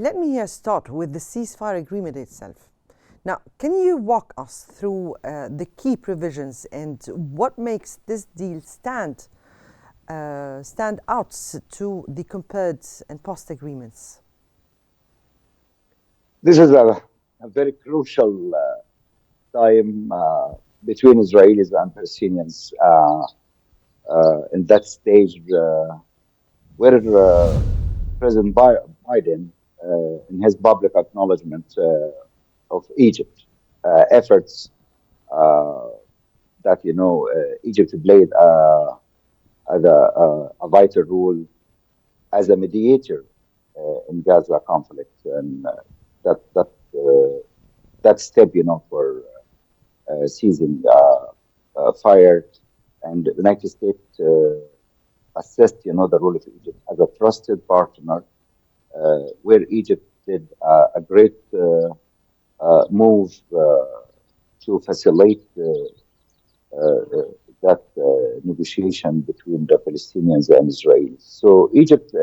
let me start with the ceasefire agreement itself. Now, can you walk us through the key provisions and what makes this deal stand out to the compared and past agreements? This is a very crucial time between Israelis and Palestinians in that stage where President Biden, in his public acknowledgement of Egypt efforts uh, that Egypt played a vital role as a mediator in Gaza conflict, and uh, that step, for ceasing fire, and the United States assessed, the role of Egypt as a trusted partner, where Egypt did a great move to facilitate that negotiation between the Palestinians and Israelis. So Egypt,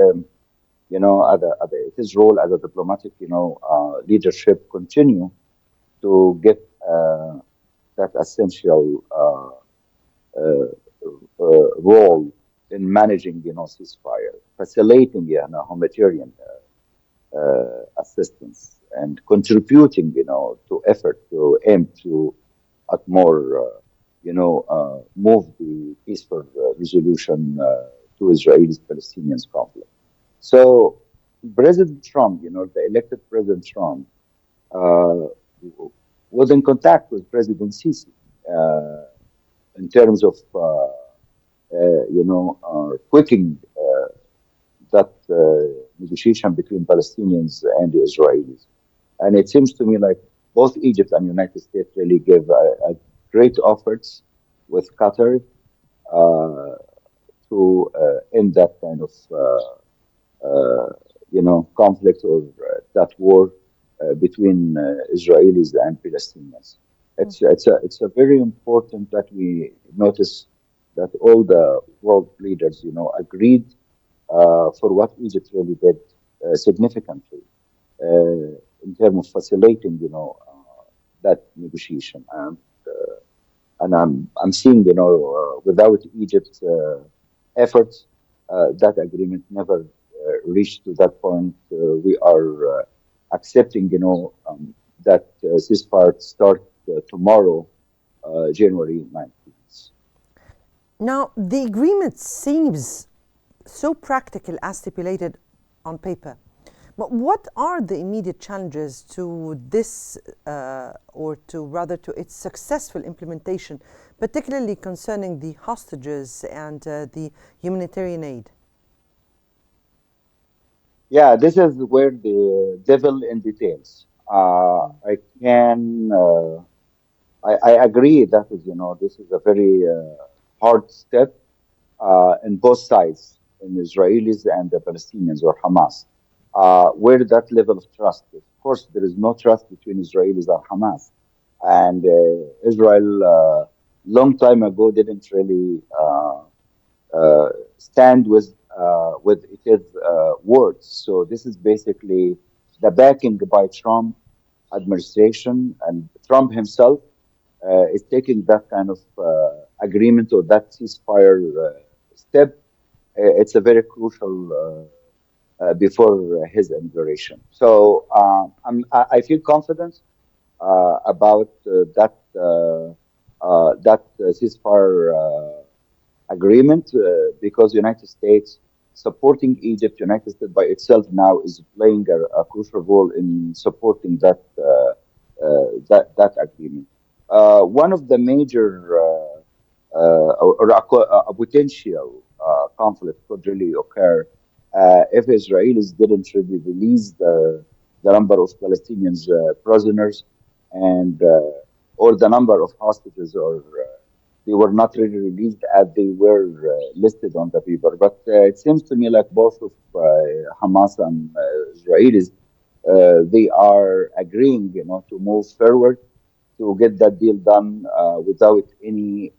its role as a diplomatic, leadership, continue to get that essential role in managing, ceasefire, facilitating, humanitarian assistance, and contributing, to effort to aim to at more, move the peaceful resolution to Israeli-Palestinians conflict. So President Trump, the elected President Trump, uh, was in contact with President Sisi in terms of, quickening that negotiation between Palestinians and the Israelis. And it seems to me like both Egypt and United States really gave a great efforts with Qatar uh, to end that kind of conflict, or that war between Israelis and Palestinians. It's a very important that we notice that all the world leaders, agreed for what Egypt really did significantly in terms of facilitating, that negotiation. And I'm seeing, without Egypt's efforts, that agreement never reached to that point. We are accepting, that ceasefire start tomorrow, January 19th. Now, the agreement seems so practical as stipulated on paper. But what are the immediate challenges to this, or to rather to its successful implementation, particularly concerning the hostages and the humanitarian aid? Yeah, this is where the devil in details. I can, I agree that is, this is a very hard step in both sides, in Israelis and the Palestinians or Hamas, where that level of trust is. Of course, there is no trust between Israelis and Hamas, and Israel, long time ago, didn't really stand with its words. So this is basically the backing by Trump administration, and Trump himself is taking that kind of agreement, or that ceasefire step. It's a very crucial before his inauguration. So I feel confident about that ceasefire agreement, because United States supporting Egypt, United States by itself now is playing a crucial role in supporting that agreement. One of the major or a potential conflict could really occur if Israelis didn't really release the number of Palestinians prisoners, and or the number of hostages, or they were not really released as they were listed on the paper. But it seems to me like both of Hamas and Israelis, they are agreeing, to move forward to get that deal done without any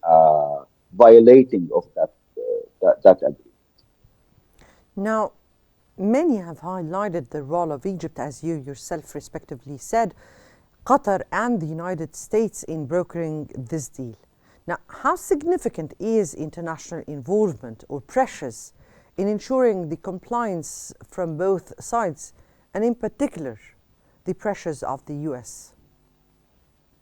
violating of that agreement. Now, Many have highlighted the role of Egypt, as you yourself respectively said, Qatar and the United States in brokering this deal. Now, how significant is international involvement or pressures in ensuring the compliance from both sides, and in particular, the pressures of the US?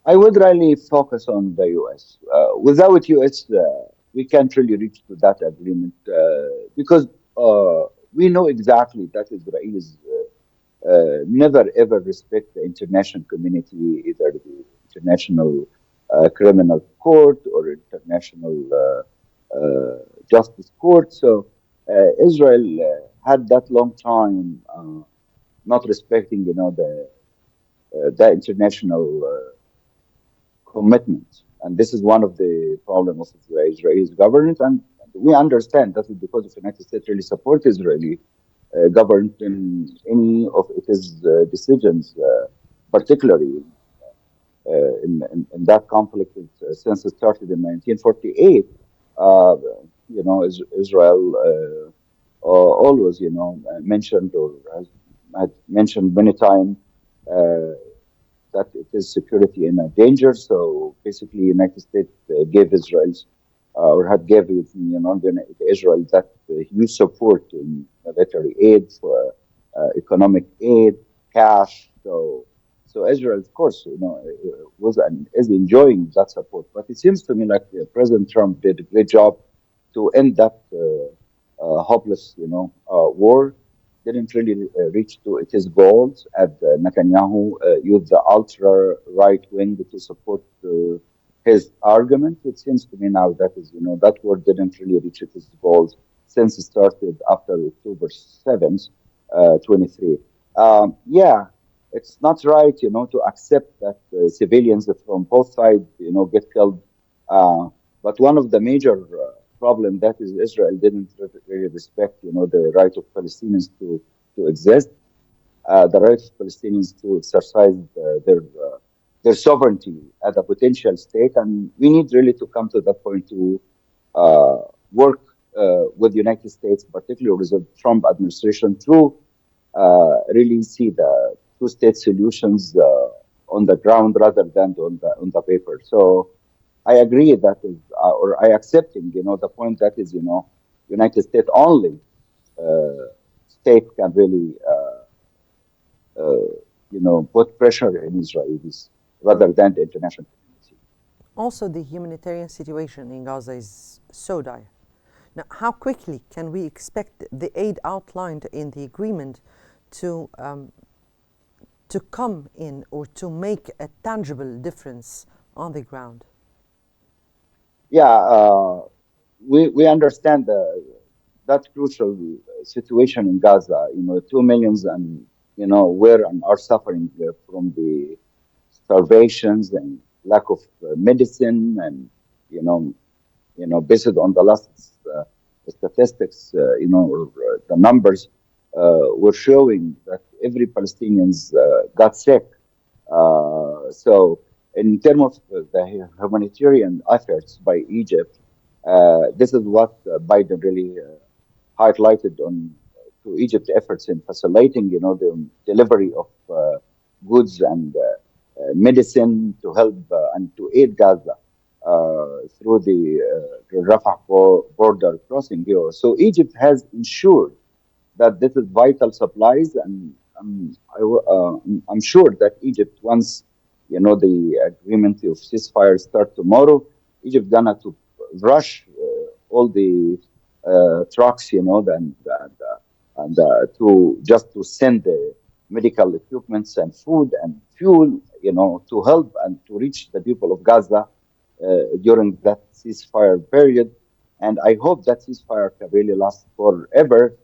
I would really focus on the US. Without US, we can't really reach to that agreement because we know exactly that Israel is never ever respect the international community, either the international criminal court or international justice court. So Israel had that long time not respecting, the international commitment. And this is one of the problems of the Israeli government. And we understand that is because the United States really support Israeli government in any of its decisions, particularly in that conflict since it started in 1948. Uh, Israel always, mentioned or has had mentioned many times uh, that it is security in a danger. So basically, United States gave Israel or had given Israel that huge support in military aid, for economic aid, cash. So Israel, of course, was and is enjoying that support. But it seems to me like President Trump did a great job to end that hopeless, war. Didn't really reach to its goals. As Netanyahu used the ultra right wing to support his argument. It seems to me now that is, that war didn't really reach its goals since it started after October 7th, 23. Yeah, it's not right, to accept that civilians from both sides, get killed. Uh, but one of the major problem that is Israel didn't really respect, the right of Palestinians to exist, the right of Palestinians to exercise their sovereignty as a potential state, and we need really to come to that point to uh, work with the United States, particularly with the Trump administration, to really see the two-state solutions on the ground rather than on the paper. So I agree that is, or I accepting, the point that is, United States only uh, state can really, put pressure in Israelis rather than the international community. Also, the humanitarian situation in Gaza is so dire. Now, how quickly can we expect the aid outlined in the agreement to come in or to make a tangible difference on the ground? Yeah, we understand that crucial situation in Gaza. 2 millions and were and are suffering from the starvations and lack of medicine, and you know based on the last statistics, or the numbers were showing that every Palestinians got sick. So, in terms of the humanitarian efforts by Egypt, this is what Biden really highlighted on to Egypt efforts in facilitating, the delivery of goods and medicine to help and to aid Gaza through the Rafah border crossing here. So Egypt has ensured that this is vital supplies, and I'm sure that Egypt, once the agreement of ceasefire start tomorrow, Egypt gonna to rush all the trucks, and to just to send the medical equipments and food and fuel, to help and to reach the people of Gaza during that ceasefire period. And I hope that ceasefire can really last forever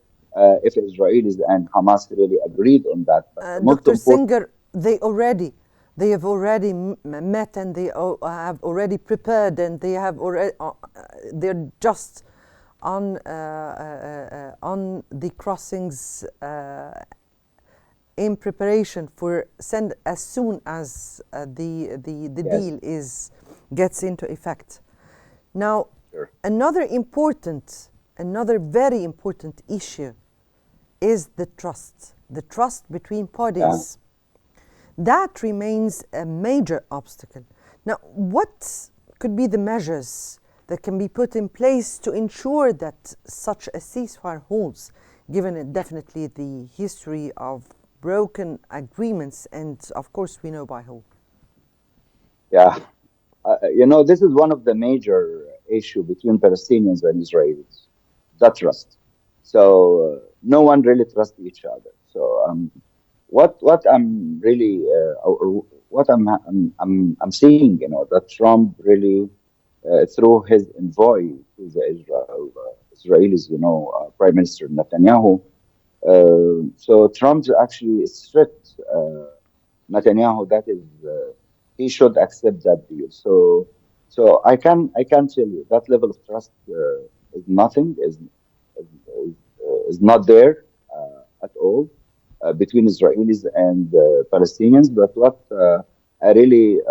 if Israelis and Hamas really agreed on that. But the most Dr. important, Singer, they have already met, and they have already prepared, and they have already they're just on the crossings in preparation for send as soon as the yes, deal is gets into effect. Now, sure. another very important issue is the trust between Yeah. parties. That remains a major obstacle. Now, what could be the measures that can be put in place to ensure that such a ceasefire holds, given definitely the history of broken agreements, and of course we know by who? Yeah. This is one of the major issue between Palestinians and Israelis, the trust. So no one really trusts each other. So what I'm really or what I'm seeing, that Trump really through his envoy to the Israelis, Prime Minister Netanyahu. So Trump actually strict Netanyahu that is he should accept that deal. So I can tell you that level of trust is nothing is not there at all between Israelis and Palestinians. But what I really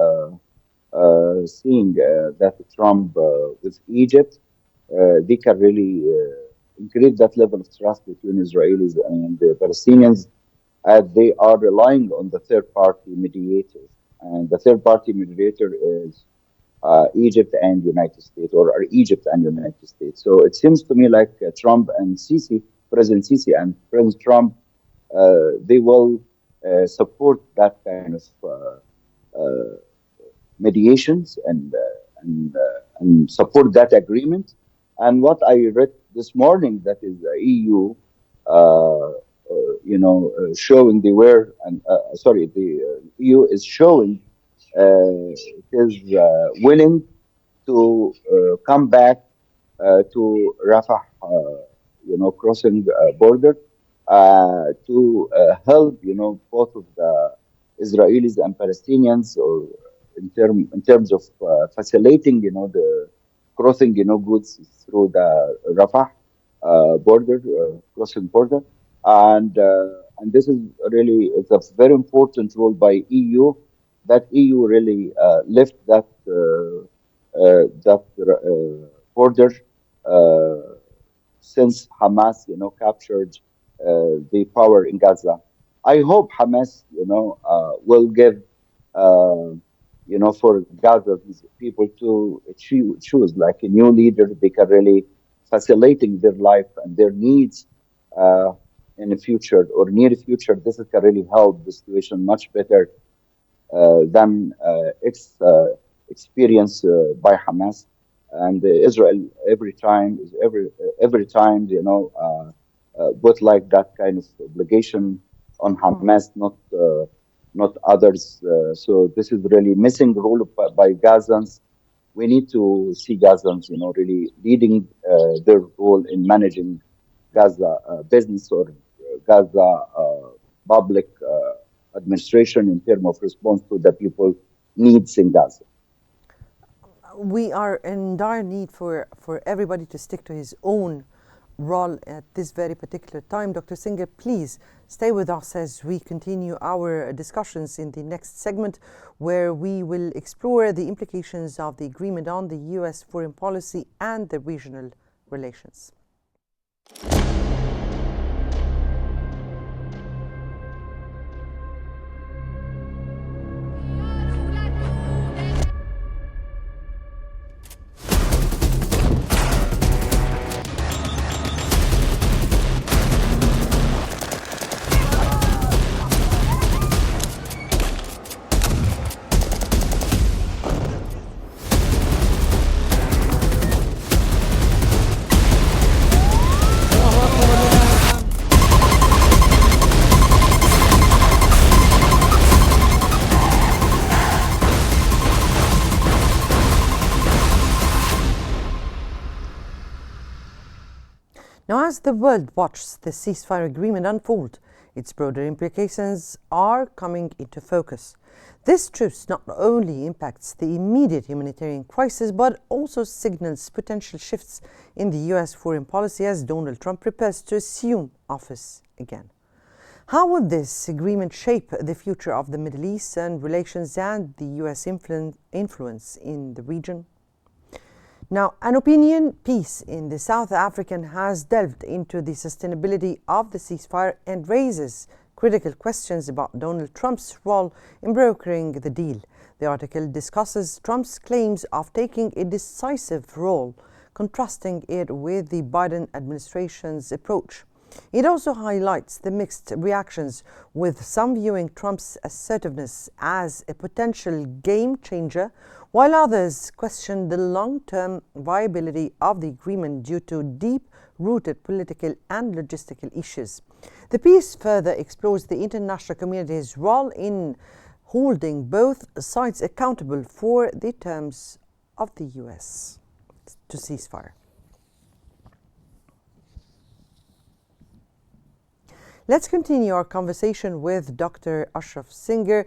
seeing that Trump with Egypt, they can really increase that level of trust between Israelis and the Palestinians, as they are relying on the third party mediators. And the third party mediator is Egypt and United States, or Egypt and United States. So it seems to me like Trump and Sisi, President Sisi and President Trump, they will support that kind of mediations and support that agreement. And what I read this morning, that is the EU, showing they were, and sorry, the EU is showing it is willing to come back to Rafah, crossing border to help, both of the Israelis and Palestinians, or in terms of facilitating, the crossing, goods through the Rafah border, crossing border, and this is really, it's a very important role by EU, that EU really lift that border uh, since Hamas, captured the power in Gaza. I hope Hamas, will give, uh, for Gaza these people to choose like a new leader. They can really facilitating their life and their needs uh, in the future or near future. This can really help the situation much better than experience by Hamas and Israel. Every time put like that kind of obligation on Hamas, not others. So this is really missing role by Gazans. We need to see Gazans, really leading their role in managing Gaza business, or Gaza public administration, in terms of response to the people needs in Gaza. We are in dire need for everybody to stick to his own role at this very particular time. Dr. Singer, please stay with us as we continue our discussions in the next segment, where we will explore the implications of the agreement on the U.S. foreign policy and the regional relations. Now, as the world watches the ceasefire agreement unfold, its broader implications are coming into focus. This truce not only impacts the immediate humanitarian crisis, but also signals potential shifts in the U.S. foreign policy as Donald Trump prepares to assume office again. How will this agreement shape the future of the Middle East and relations and the U.S. influence in the region? Now, an opinion piece in the South African has delved into the sustainability of the ceasefire and raises critical questions about Donald Trump's role in brokering the deal. The article discusses Trump's claims of taking a decisive role, contrasting it with the Biden administration's approach. It also highlights the mixed reactions, with some viewing Trump's assertiveness as a potential game changer, while others question the long-term viability of the agreement due to deep-rooted political and logistical issues. The piece further explores the international community's role in holding both sides accountable for the terms of the U.S. to ceasefire. Let's continue our conversation with Dr. Ashraf Singer.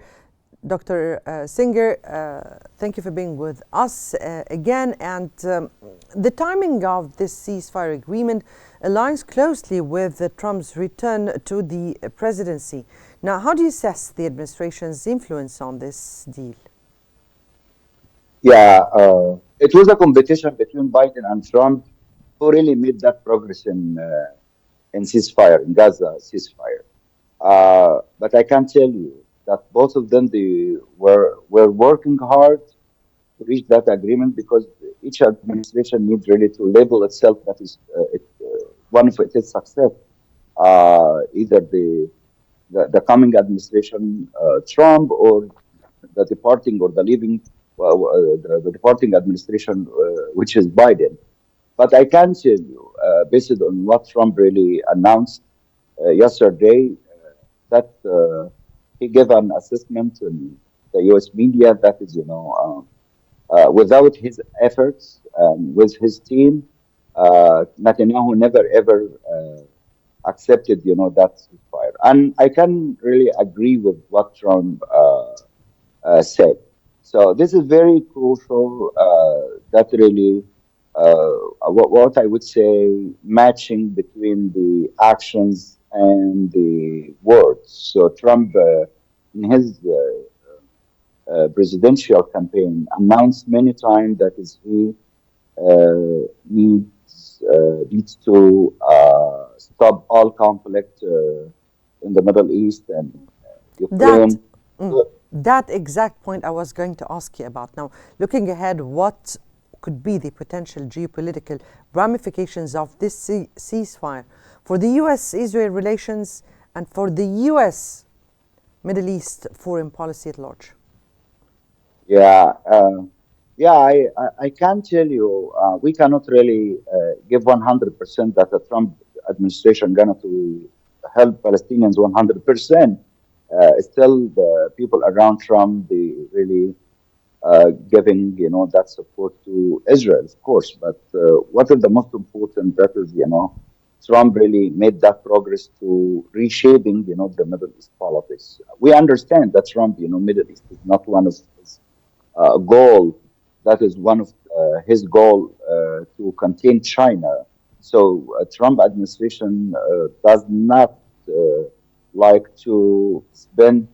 Dr. Singer, thank you for being with us again. And the timing of this ceasefire agreement aligns closely with Trump's return to the presidency. Now, how do you assess the administration's influence on this deal? Yeah, it was a competition between Biden and Trump who really made that progress in ceasefire, in Gaza ceasefire. But I can tell you that both of them were working hard to reach that agreement because each administration needs really to label itself that is one of its success. Either the coming administration, Trump, or the departing or the leaving, the departing administration, which is Biden. But I can tell you, based on what Trump really announced yesterday, that he gave an assessment in the U.S. media that is, without his efforts with his team, Netanyahu never ever accepted, that ceasefire. And I can really agree with what Trump said. So this is very crucial. That really, what I would say, matching between the actions and the words. So Trump, in his presidential campaign, announced many times that he needs to stop all conflict in the Middle East and That, Ukraine. that exact point I was going to ask you about. Now, looking ahead, what could be the potential geopolitical ramifications of this ceasefire for the U.S.-Israel relations and for the U.S. Middle East foreign policy at large? Yeah, I can tell you, we cannot really give 100% that the Trump administration gonna to help Palestinians 100%. Still, the people around Trump, they really giving, that support to Israel, of course. But what is the most important? That is, Trump really made that progress to reshaping, the Middle East politics. We understand that Trump, Middle East is not one of his goal. That is one of his goal to contain China. So Trump administration does not like to spend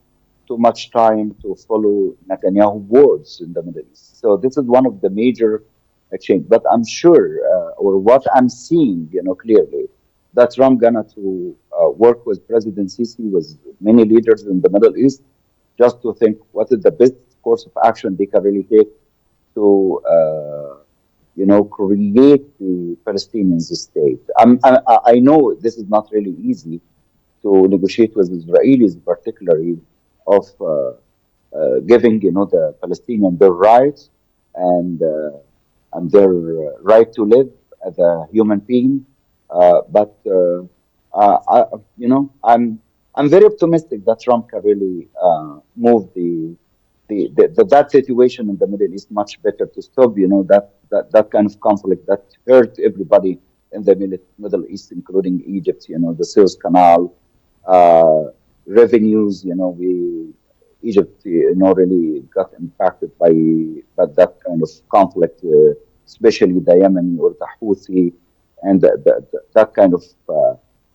too much time to follow Netanyahu words in the Middle East. So this is one of the major change. But I'm sure, or what I'm seeing, clearly, that Trump gonna to work with President Sisi, with many leaders in the Middle East, just to think what is the best course of action they can really take to, create the Palestinian state. I know this is not really easy to negotiate with Israelis, particularly of giving, the Palestinian their rights and their right to live as a human being. But I'm very optimistic that Trump can really move that situation in the Middle East much better to stop, that kind of conflict that hurt everybody in the Middle East, including Egypt, the Suez Canal, revenues, Egypt, really got impacted by that kind of conflict, especially the Yemeni or the Houthi, and that kind of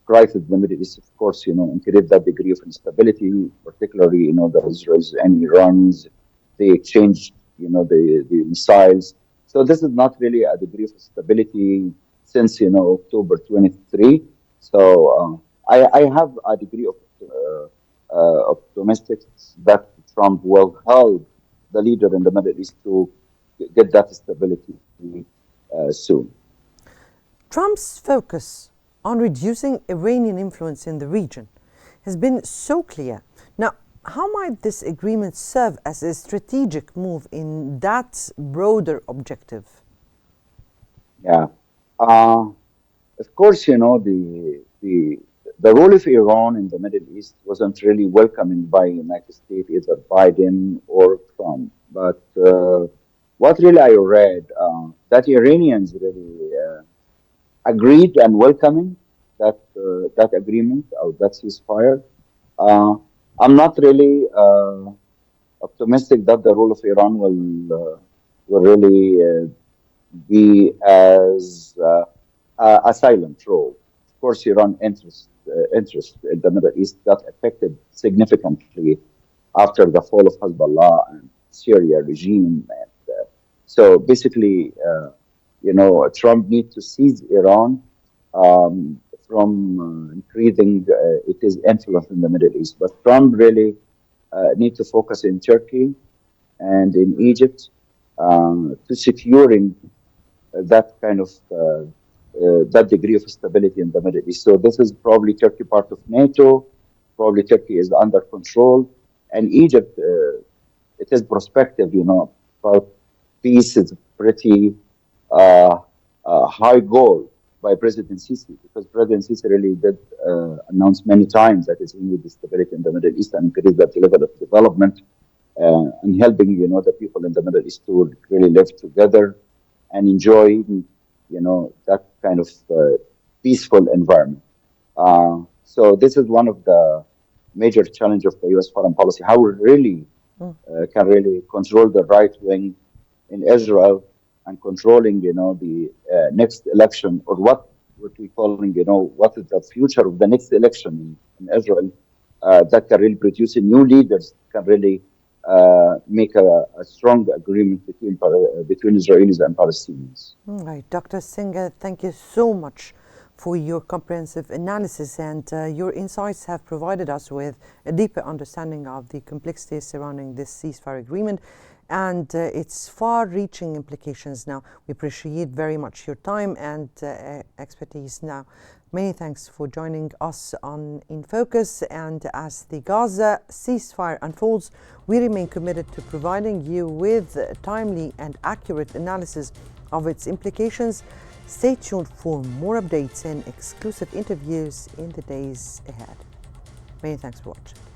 crisis in the Middle East, of course, increased that degree of instability, particularly, the Israelis and Iranians, they exchanged, the missiles. So this is not really a degree of stability since October 23. So I have a degree of optimistics that Trump will help the leader in the Middle East to get that stability soon. Trump's focus on reducing Iranian influence in the region has been so clear. Now, how might this agreement serve as a strategic move in that broader objective? Yeah. Uh, of course, the role of Iran in the Middle East wasn't really welcomed by United States, either Biden or Trump. But what really I read that Iranians really agreed and welcoming that agreement or that ceasefire. Uh, I'm not really optimistic that the role of Iran will really be as a silent role. Of course, Iran interest in the Middle East got affected significantly after the fall of Hezbollah and Syria regime. And so basically, Trump needs to seize Iran from increasing its influence in the Middle East. But Trump really needs to focus in Turkey and in Egypt to securing that kind of that degree of stability in the Middle East. So this is probably Turkey part of NATO. Probably Turkey is under control, and Egypt it is prospective. But peace is pretty uh, high goal by President Sisi because President Sisi really did announce many times that he needs stability in the Middle East and increase that level of development and helping the people in the Middle East to really live together and enjoy that kind of peaceful environment. So this is one of the major challenge of the U.S. foreign policy: how we really Mm. can really control the right wing in Israel and controlling the next election or what we calling what is the future of the next election in Israel that can really produce new leaders can really make a strong agreement between Israelis and Palestinians. Right. Dr. Singer, thank you so much for your comprehensive analysis, and your insights have provided us with a deeper understanding of the complexities surrounding this ceasefire agreement and its far-reaching implications. Now, we appreciate very much your time and expertise. Now, many thanks for joining us on In Focus, and as the Gaza ceasefire unfolds, we remain committed to providing you with timely and accurate analysis of its implications. Stay tuned for more updates and exclusive interviews in the days ahead. Many thanks for watching.